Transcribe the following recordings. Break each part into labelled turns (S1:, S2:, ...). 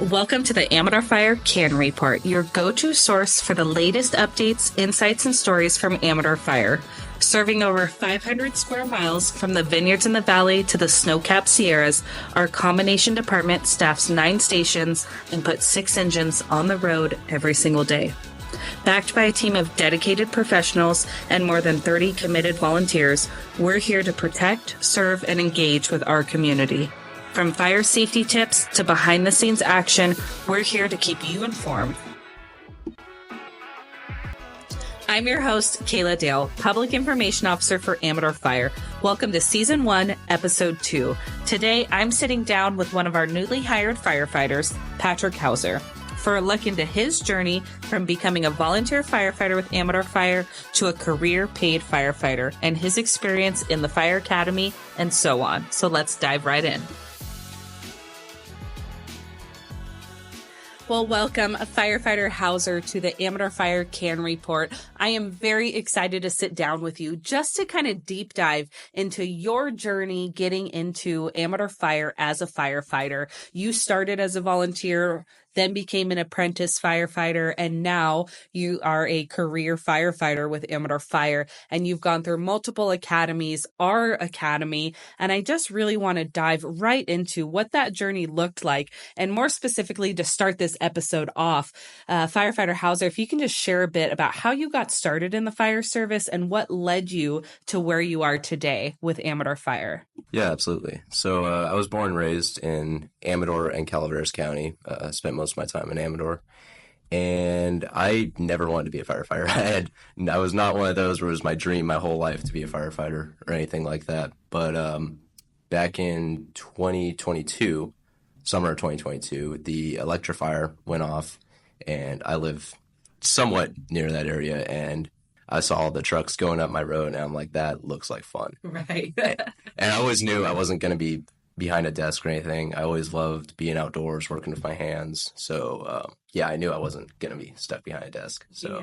S1: Welcome to the Amador Fire C.A.N Report, your go-to source for the latest updates, insights, and stories from Amador Fire. Serving over 500 square miles from the vineyards in the valley to the snow-capped Sierras, our combination department staffs 9 stations and puts 6 engines on the road every single day. Backed by a team of dedicated professionals and more than 30 committed volunteers, we're here to protect, serve, and engage with our community. From fire safety tips to behind-the-scenes action, we're here to keep you informed. I'm your host, Kayla Dale, Public Information Officer for Amador Fire. Welcome to Season 1, Episode 2. Today, I'm sitting down with one of our newly hired firefighters, Patrick Hauser, for a look into his journey from becoming a volunteer firefighter with Amador Fire to a career paid firefighter and his experience in the Fire Academy and so on. So let's dive right in. Well, welcome, Firefighter Hauser, to the Amador Fire C.A.N Report. I am very excited to sit down with you just to kind of deep dive into your journey getting into Amador Fire as a firefighter. You started as a volunteer, then became an apprentice firefighter, and now you are a career firefighter with Amador Fire, and you've gone through multiple academies, our academy, and I just really want to dive right into what that journey looked like, and more specifically, to start this episode off, Firefighter Hauser, if you can just share a bit about how you got started in the fire service and what led you to where you are today with Amador Fire.
S2: Yeah, absolutely. So I was born and raised in Amador and Calaveras County. Spent most of my time in Amador. And I never wanted to be a firefighter. I was not one of those where it was my dream my whole life to be a firefighter or anything like that. But back in 2022, summer of 2022, the electrifier went off, and I live somewhat near that area, and I saw all the trucks going up my road, and I'm like, that looks like fun.
S1: Right.
S2: And I always knew I wasn't going to be behind a desk or anything. I always loved being outdoors, working with my hands. So, I knew I wasn't going to be stuck behind a desk. So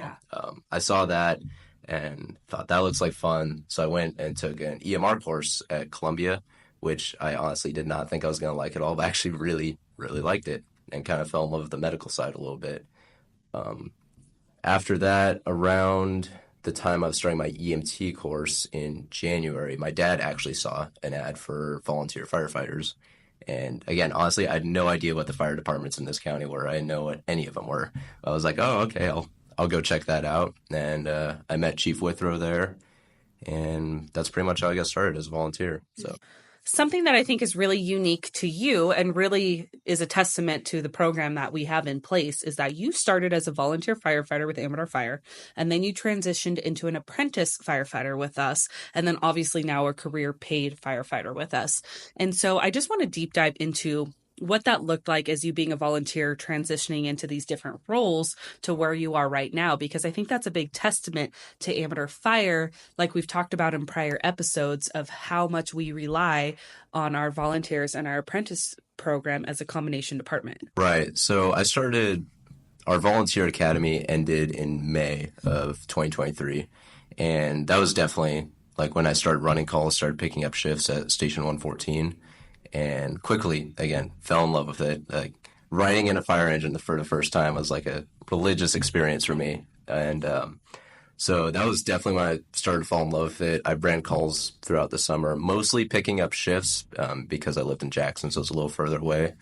S2: I saw that and thought that looks like fun. So I went and took an EMR course at Columbia, which I honestly did not think I was going to like at all, but actually really, really liked it and kind of fell in love with the medical side a little bit. After that, around the time I was starting my EMT course in January, my dad actually saw an ad for volunteer firefighters. And again, honestly, I had no idea what the fire departments in this county were. I didn't know what any of them were. I was like, oh, okay, I'll go check that out. And I met Chief Withrow there, and that's pretty much how I got started as a volunteer. So.
S1: Something that I think is really unique to you and really is a testament to the program that we have in place is that you started as a volunteer firefighter with Amador Fire, and then you transitioned into an apprentice firefighter with us, and then obviously now a career paid firefighter with us. And so I just want to deep dive into what that looked like as you being a volunteer transitioning into these different roles to where you are right now, because I think that's a big testament to Amador Fire, like we've talked about in prior episodes, of how much we rely on our volunteers and our apprentice program as a combination department.
S2: Right. So our volunteer academy ended in May of 2023, and that was definitely like when I started running calls, started picking up shifts at Station 114. And quickly, again, fell in love with it. Like riding in a fire engine for the first time was like a religious experience for me. And so that was definitely when I started to fall in love with it. I ran calls throughout the summer, mostly picking up shifts because I lived in Jackson, so it's a little further away.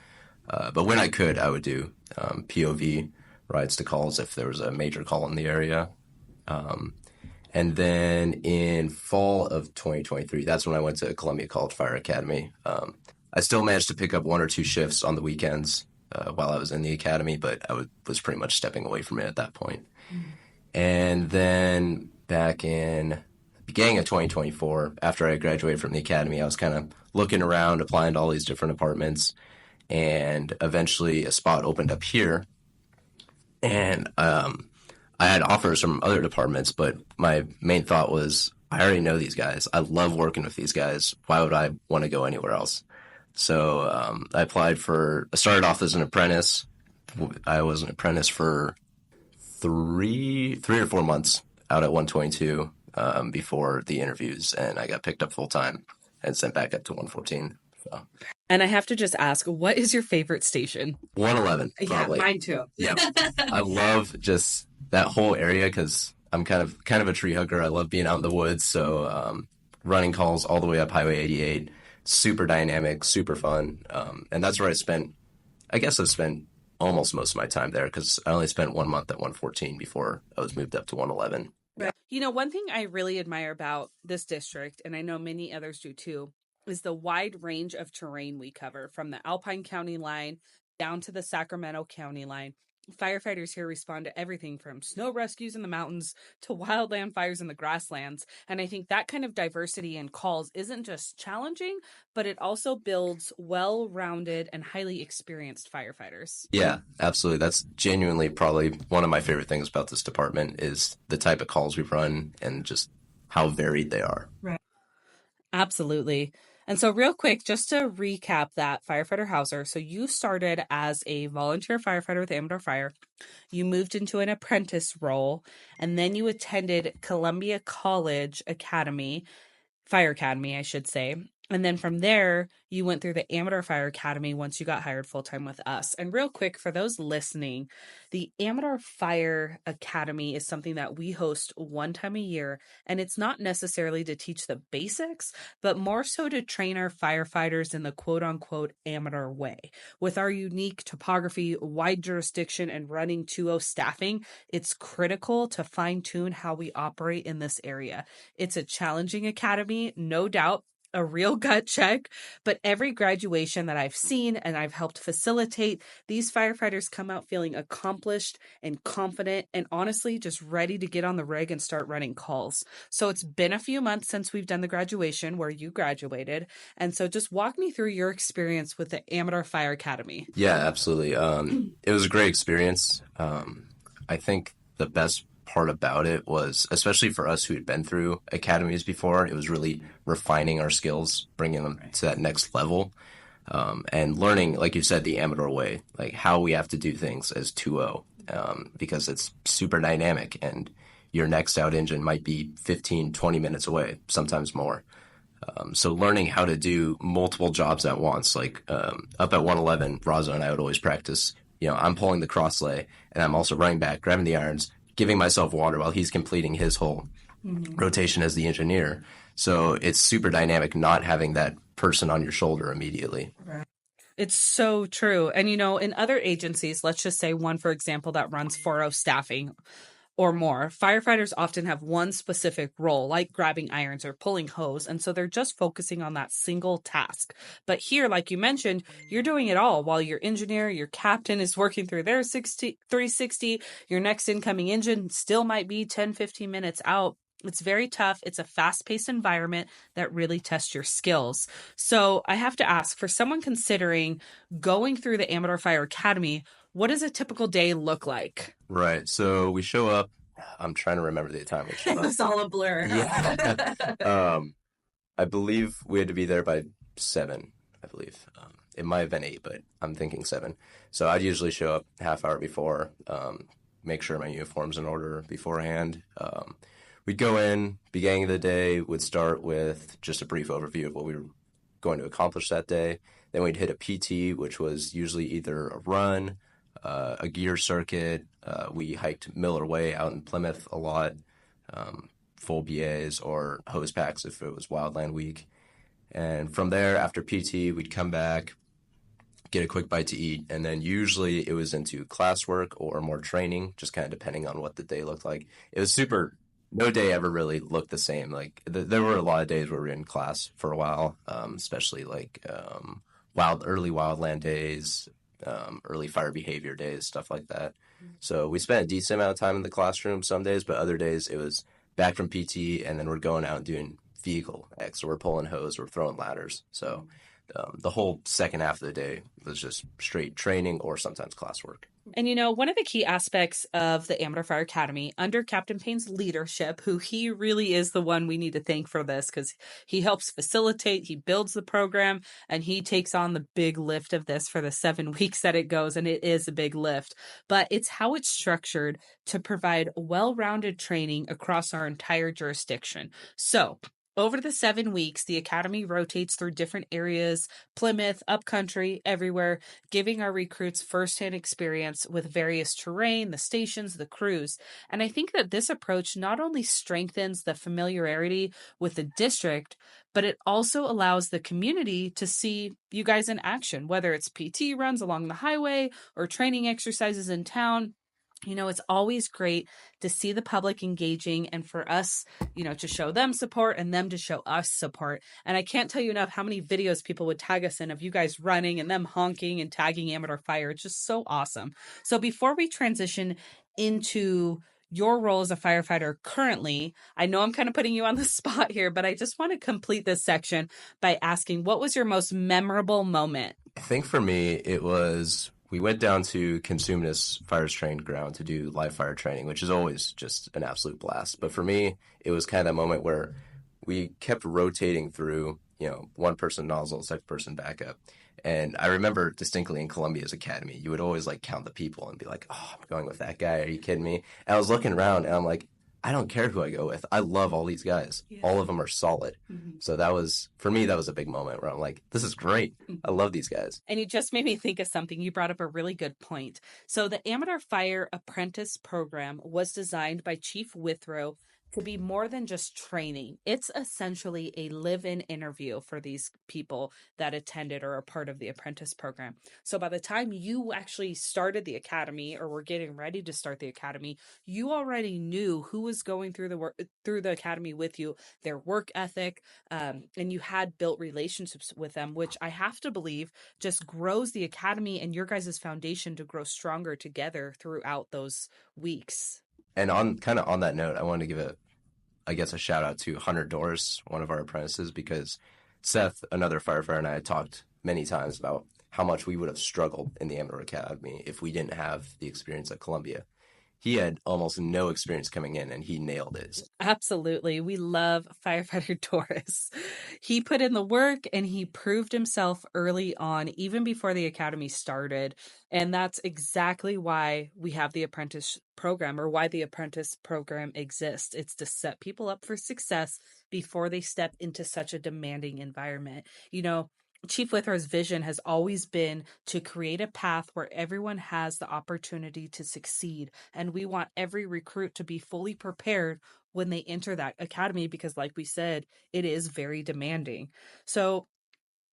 S2: But when I could, I would do POV rides to calls if there was a major call in the area. And then in fall of 2023, that's when I went to Columbia College Fire Academy. I still managed to pick up 1 or 2 shifts on the weekends while I was in the academy, but I was pretty much stepping away from it at that point. And then back in the beginning of 2024, after I graduated from the academy, I was kind of looking around, applying to all these different departments, and eventually a spot opened up here. And I had offers from other departments, but my main thought was, I already know these guys. I love working with these guys. Why would I want to go anywhere else? So I started off as an apprentice. I was an apprentice for three or 4 months out at 122 before the interviews, and I got picked up full time and sent back up to 114. So.
S1: And I have to just ask, what is your favorite station?
S2: 111,
S1: Yeah,
S2: probably.
S1: mine too.
S2: Yeah. I love just that whole area because I'm kind of a tree hugger. I love being out in the woods. So running calls all the way up Highway 88, super dynamic, super fun. And that's where I guess I've spent almost most of my time there because I only spent 1 month at 114 before I was moved up to 111.
S1: Right. You know, one thing I really admire about this district, and I know many others do too, is the wide range of terrain we cover from the Alpine County line down to the Sacramento County line. Firefighters here respond to everything from snow rescues in the mountains to wildland fires in the grasslands. And I think that kind of diversity in calls isn't just challenging, but it also builds well rounded and highly experienced firefighters.
S2: Yeah, absolutely. That's genuinely probably one of my favorite things about this department is the type of calls we run and just how varied they are.
S1: Right. Absolutely. And so, real quick, just to recap that firefighter Hauser. So, you started as a volunteer firefighter with Amador Fire. You moved into an apprentice role, and then you attended Columbia College Academy, Fire Academy, I should say. And then from there, you went through the Amador Fire Academy once you got hired full time with us. And real quick, for those listening, the Amador Fire Academy is something that we host one time a year. And it's not necessarily to teach the basics, but more so to train our firefighters in the quote unquote Amador way. With our unique topography, wide jurisdiction, and running 2.0 staffing, it's critical to fine tune how we operate in this area. It's a challenging academy, no doubt, a real gut check, but every graduation that I've seen and I've helped facilitate, these firefighters come out feeling accomplished and confident and honestly just ready to get on the rig and start running calls. So it's been a few months since we've done the graduation where you graduated. And so just walk me through your experience with the Amador Fire Academy.
S2: Yeah, absolutely. It was a great experience. I think the best part about it was, especially for us who had been through academies before, it was really refining our skills, bringing them to that next level, and learning, like you said, the Amador way, like how we have to do things as 2.0, because it's super dynamic and your next out engine might be 15, 20 minutes away, sometimes more. So learning how to do multiple jobs at once, like up at 111, Raza and I would always practice. I'm pulling the cross lay, and I'm also running back, grabbing the irons, giving myself water while he's completing his whole rotation as the engineer. So it's super dynamic not having that person on your shoulder immediately.
S1: Right. It's so true. And, in other agencies, let's just say one, for example, that runs 4.0 staffing or more, firefighters often have one specific role, like grabbing irons or pulling hose. And so they're just focusing on that single task. But here, like you mentioned, you're doing it all while your engineer, your captain is working through their 360. Your next incoming engine still might be 10, 15 minutes out. It's very tough. It's a fast-paced environment that really tests your skills. So I have to ask, for someone considering going through the Amador Fire Academy, what does a typical day look like?
S2: Right. So we show up. I'm trying to remember the time we show up.
S1: It's all a blur.
S2: Yeah. I believe we had to be there by 7, I believe. It might have been 8, but I'm thinking 7. So I'd usually show up half hour before, make sure my uniform's in order beforehand. We'd go in, beginning of the day, would start with just a brief overview of what we were going to accomplish that day. Then we'd hit a PT, which was usually either a run, a gear circuit. We hiked Miller Way out in Plymouth a lot, full BAs or hose packs if it was Wildland Week. And from there, after PT, we'd come back, get a quick bite to eat, and then usually it was into classwork or more training, just kind of depending on what the day looked like. It was super. No day ever really looked the same. Like there were a lot of days where we were in class for a while, especially like early wildland days, early fire behavior days, stuff like that. So we spent a decent amount of time in the classroom some days, but other days it was back from PT, and then we're going out and doing vehicle X. So we're pulling hose, we're throwing ladders. So the whole second half of the day was just straight training or sometimes classwork.
S1: And one of the key aspects of the Amador Fire Academy under Captain Payne's leadership, who he really is the one we need to thank for this because he helps facilitate, he builds the program, and he takes on the big lift of this for the 7 weeks that it goes. And it is a big lift, but it's how it's structured to provide well-rounded training across our entire jurisdiction. So Over the 7 weeks, the Academy rotates through different areas, Plymouth, upcountry, everywhere, giving our recruits firsthand experience with various terrain, the stations, the crews. And I think that this approach not only strengthens the familiarity with the district, but it also allows the community to see you guys in action, whether it's PT runs along the highway or training exercises in town. It's always great to see the public engaging and for us, to show them support and them to show us support. And I can't tell you enough how many videos people would tag us in of you guys running and them honking and tagging Amador Fire. It's just so awesome. So before we transition into your role as a firefighter currently, I know I'm kind of putting you on the spot here, but I just want to complete this section by asking, what was your most memorable moment?
S2: I think for me, it was we went down to Consumnes Fire's Training Ground to do live fire training, which is always just an absolute blast. But for me, it was kind of that moment where we kept rotating through, one person nozzle, second person backup. And I remember distinctly in Columbia's academy, you would always like count the people and be like, oh, I'm going with that guy. Are you kidding me? And I was looking around and I'm like, I don't care who I go with. I love all these guys. Yeah. All of them are solid. Mm-hmm. So that was, for me, that was a big moment where I'm like, this is great. Mm-hmm. I love these guys.
S1: And you just made me think of something. You brought up a really good point. So the Amador Fire Apprentice Program was designed by Chief Withrow to be more than just training. It's essentially a live-in interview for these people that attended or are part of the apprentice program. So by the time you actually started the academy or were getting ready to start the academy, you already knew who was going through the academy with you, their work ethic, and you had built relationships with them, which I have to believe just grows the academy and your guys' foundation to grow stronger together throughout those weeks.
S2: And on that note, I wanted to give a shout out to Hunter Doris, one of our apprentices, because Seth, another firefighter, and I had talked many times about how much we would have struggled in the Amador Academy if we didn't have the experience at Columbia. He had almost no experience coming in, and he nailed it.
S1: Absolutely. We love firefighter Doris. He put in the work, and he proved himself early on, even before the academy started. And that's exactly why we have the apprentice program, or why the apprentice program exists. It's to set people up for success before they step into such a demanding environment. Chief Withrow's vision has always been to create a path where everyone has the opportunity to succeed. And we want every recruit to be fully prepared when they enter that academy, because like we said, it is very demanding. So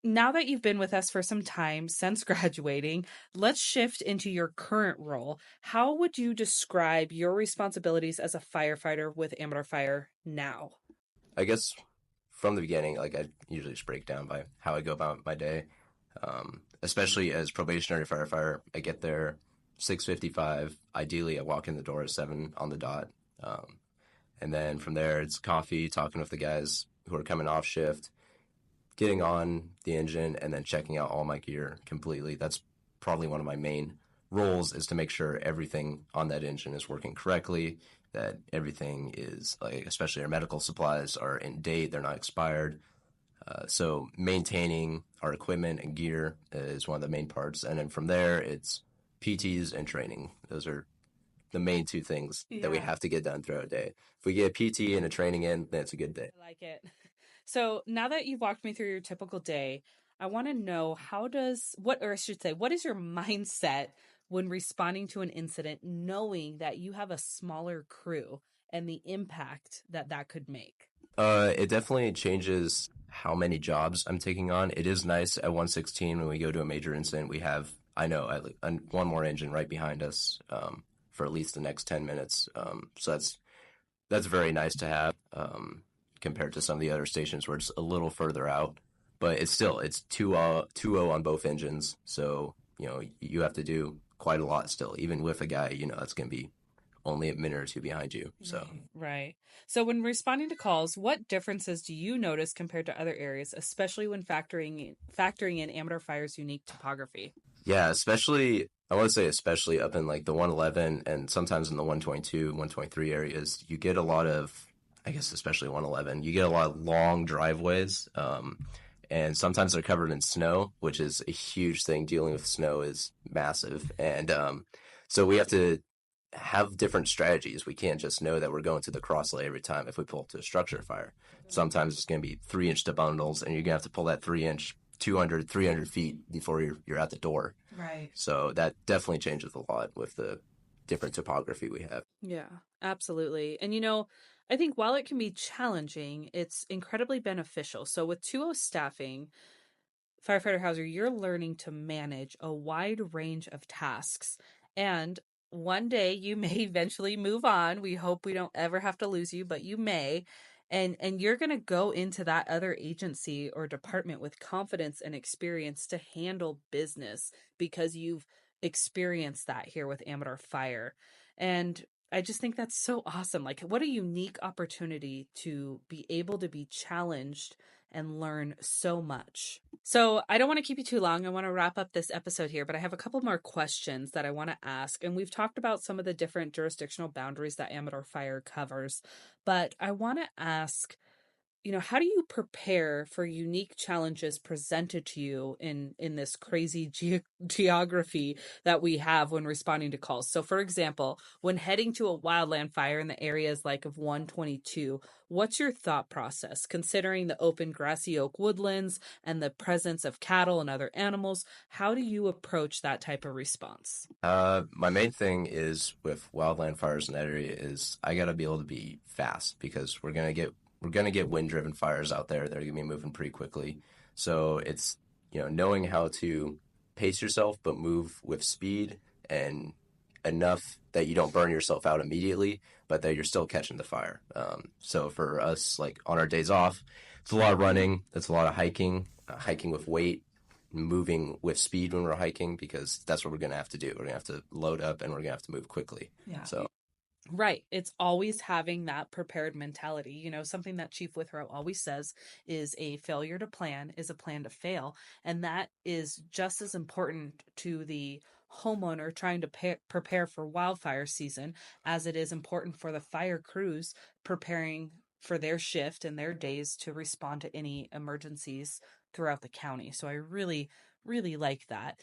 S1: now that you've been with us for some time since graduating, let's shift into your current role. How would you describe your responsibilities as a firefighter with Amador Fire now?
S2: I guess from the beginning, I usually just break down by how I go about my day. Especially as probationary firefighter, I get there 6:55. Ideally, I walk in the door at 7 on the dot. And then from there, it's coffee, talking with the guys who are coming off shift, getting on the engine, and then checking out all my gear completely. That's probably one of my main roles, is to make sure everything on that engine is working correctly, that everything is, especially our medical supplies, are in date, they're not expired. So maintaining our equipment and gear is one of the main parts. And then from there, it's PTs and training. Those are the main two things that we have to get done throughout a day. If we get a PT and a training in, then it's a good day.
S1: I like it. So now that you've walked me through your typical day, I want to know what is your mindset when responding to an incident, knowing that you have a smaller crew and the impact that could make?
S2: It definitely changes how many jobs I'm taking on. It is nice at 116 when we go to a major incident, we have, one more engine right behind us for at least the next 10 minutes. So that's very nice to have compared to some of the other stations where it's a little further out. But it's 2-0 on both engines. So, you have to do quite a lot still. Even with a guy, that's going to be only a minute or two behind you. So
S1: Right. So when responding to calls, what differences do you notice compared to other areas, especially when factoring in Amador Fire's unique topography?
S2: Yeah, especially up in the 111 and sometimes in the 122, 123 areas, you get a lot of, I guess especially 111, you get a lot of long driveways. And sometimes they're covered in snow, which is a huge thing. Dealing with snow is massive. And so we have to have different strategies. We can't just know that we're going to the cross lay every time if we pull up to a structure fire. Sometimes it's going to be 3-inch to bundles, and you're going to have to pull that 3-inch 200, 300 feet before you're at the door.
S1: Right.
S2: So that definitely changes a lot with the different topography we have.
S1: Yeah, absolutely. And I think while it can be challenging, it's incredibly beneficial. So with 2O staffing, Firefighter Hauser, you're learning to manage a wide range of tasks. And one day you may eventually move on. We hope we don't ever have to lose you, but you may. And you're going to go into that other agency or department with confidence and experience to handle business because you've experienced that here with Amador Fire. And I just think that's so awesome. Like, what a unique opportunity to be able to be challenged and learn so much. So I don't want to keep you too long. I want to wrap up this episode here, but I have a couple more questions that I want to ask. And we've talked about some of the different jurisdictional boundaries that Amador Fire covers, but I want to ask, how do you prepare for unique challenges presented to you in this crazy geography that we have when responding to calls? So, for example, when heading to a wildland fire in the areas like of 122, what's your thought process, considering the open grassy oak woodlands and the presence of cattle and other animals? How do you approach that type of response?
S2: My main thing is with wildland fires in that area is I got to be able to be fast because we're going to get wind-driven fires out there that are going to be moving pretty quickly. So it's, knowing how to pace yourself but move with speed and enough that you don't burn yourself out immediately, but that you're still catching the fire. So for us, like on our days off, it's a lot of running. It's a lot of hiking, hiking with weight, moving with speed when we're hiking because that's what we're going to have to do. We're going to have to load up and we're going to have to move quickly.
S1: Yeah.
S2: So.
S1: Right. It's always having that prepared mentality. Something that Chief Withrow always says is a failure to plan is a plan to fail. And that is just as important to the homeowner trying to prepare for wildfire season as it is important for the fire crews preparing for their shift and their days to respond to any emergencies throughout the county. So I really, really like that.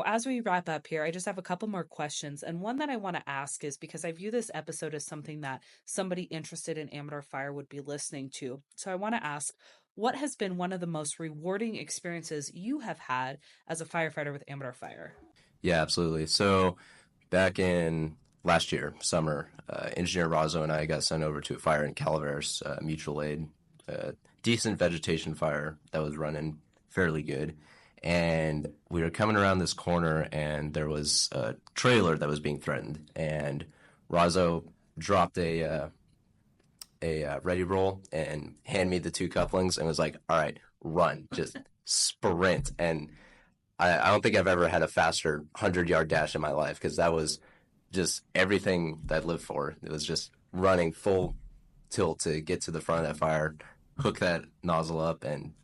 S1: As we wrap up here, I just have a couple more questions. And one that I want to ask is because I view this episode as something that somebody interested in Amador Fire would be listening to. So I want to ask, what has been one of the most rewarding experiences you have had as a firefighter with Amador Fire?
S2: Yeah, absolutely. So back in last year, summer, Engineer Razzo and I got sent over to a fire in Calaveras, mutual aid, decent vegetation fire that was running fairly good. And we were coming around this corner, and there was a trailer that was being threatened. And Razzo dropped a ready roll and handed me the 2 couplings and was like, "All right, run, just sprint." And I don't think I've ever had a faster 100-yard dash in my life because that was just everything that I lived for. It was just running full tilt to get to the front of that fire, hook that nozzle up, and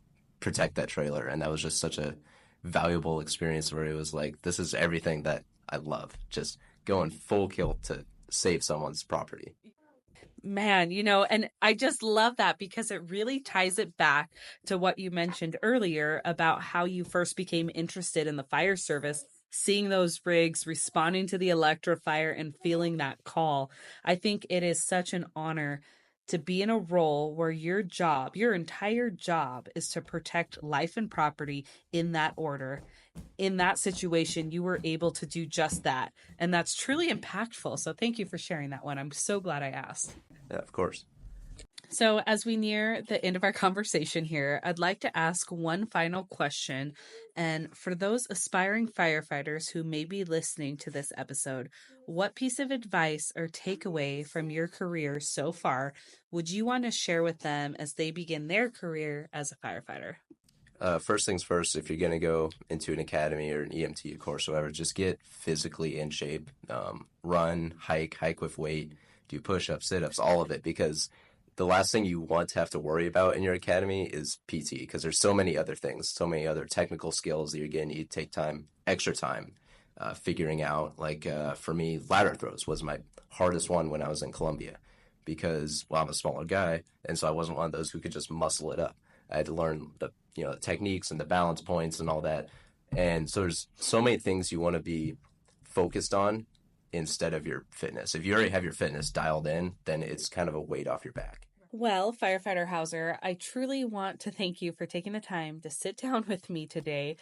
S2: protect that trailer. And that was just such a valuable experience where it was like, this is everything that I love, just going full kill to save someone's property.
S1: Man, and I just love that because it really ties it back to what you mentioned earlier about how you first became interested in the fire service, seeing those rigs, responding to the electrifier, and feeling that call. I think it is such an honor to be in a role where your entire job is to protect life and property in that order. In that situation, you were able to do just that. And that's truly impactful. So thank you for sharing that one. I'm so glad I asked.
S2: Yeah, of course.
S1: So as we near the end of our conversation here, I'd like to ask one final question. And for those aspiring firefighters who may be listening to this episode, what piece of advice or takeaway from your career so far would you want to share with them as they begin their career as a firefighter?
S2: First things first, if you're going to go into an academy or an EMT course or whatever, just get physically in shape. Run, hike with weight, do push-ups, sit-ups, all of it, because the last thing you want to have to worry about in your academy is PT, because there's so many other things, so many other technical skills that you're going to need to take extra time figuring out. Like for me, ladder throws was my hardest one when I was in Columbia because, well, I'm a smaller guy, and so I wasn't one of those who could just muscle it up. I had to learn the techniques and the balance points and all that. And so there's so many things you want to be focused on instead of your fitness. If you already have your fitness dialed in, then it's kind of a weight off your back.
S1: Well, Firefighter Hauser, I truly want to thank you for taking the time to sit down with me today.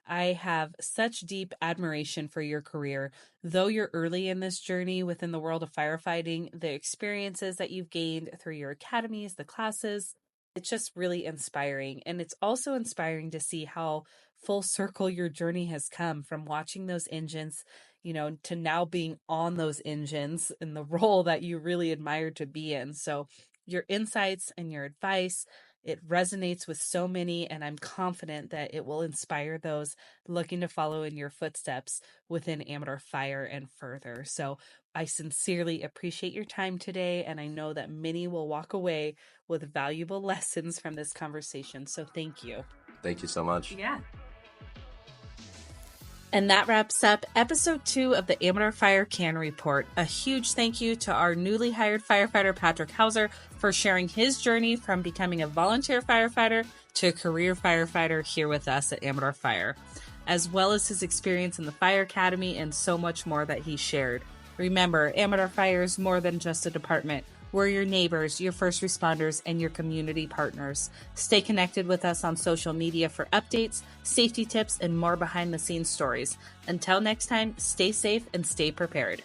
S1: I have such deep admiration for your career. Though you're early in this journey within the world of firefighting, the experiences that you've gained through your academies, the classes, it's just really inspiring. And it's also inspiring to see how full circle your journey has come from watching those engines, to now being on those engines in the role that you really admired to be in. So your insights and your advice, it resonates with so many, and I'm confident that it will inspire those looking to follow in your footsteps within Amador Fire and further. So I sincerely appreciate your time today, and I know that many will walk away with valuable lessons from this conversation. So thank you.
S2: Thank you so much.
S1: Yeah. And that wraps up episode 2 of the Amador Fire C.A.N report. A huge thank you to our newly hired firefighter, Patrick Hauser, for sharing his journey from becoming a volunteer firefighter to a career firefighter here with us at Amador Fire, as well as his experience in the Fire Academy and so much more that he shared. Remember, Amador Fire is more than just a department. We're your neighbors, your first responders, and your community partners. Stay connected with us on social media for updates, safety tips, and more behind-the-scenes stories. Until next time, stay safe and stay prepared.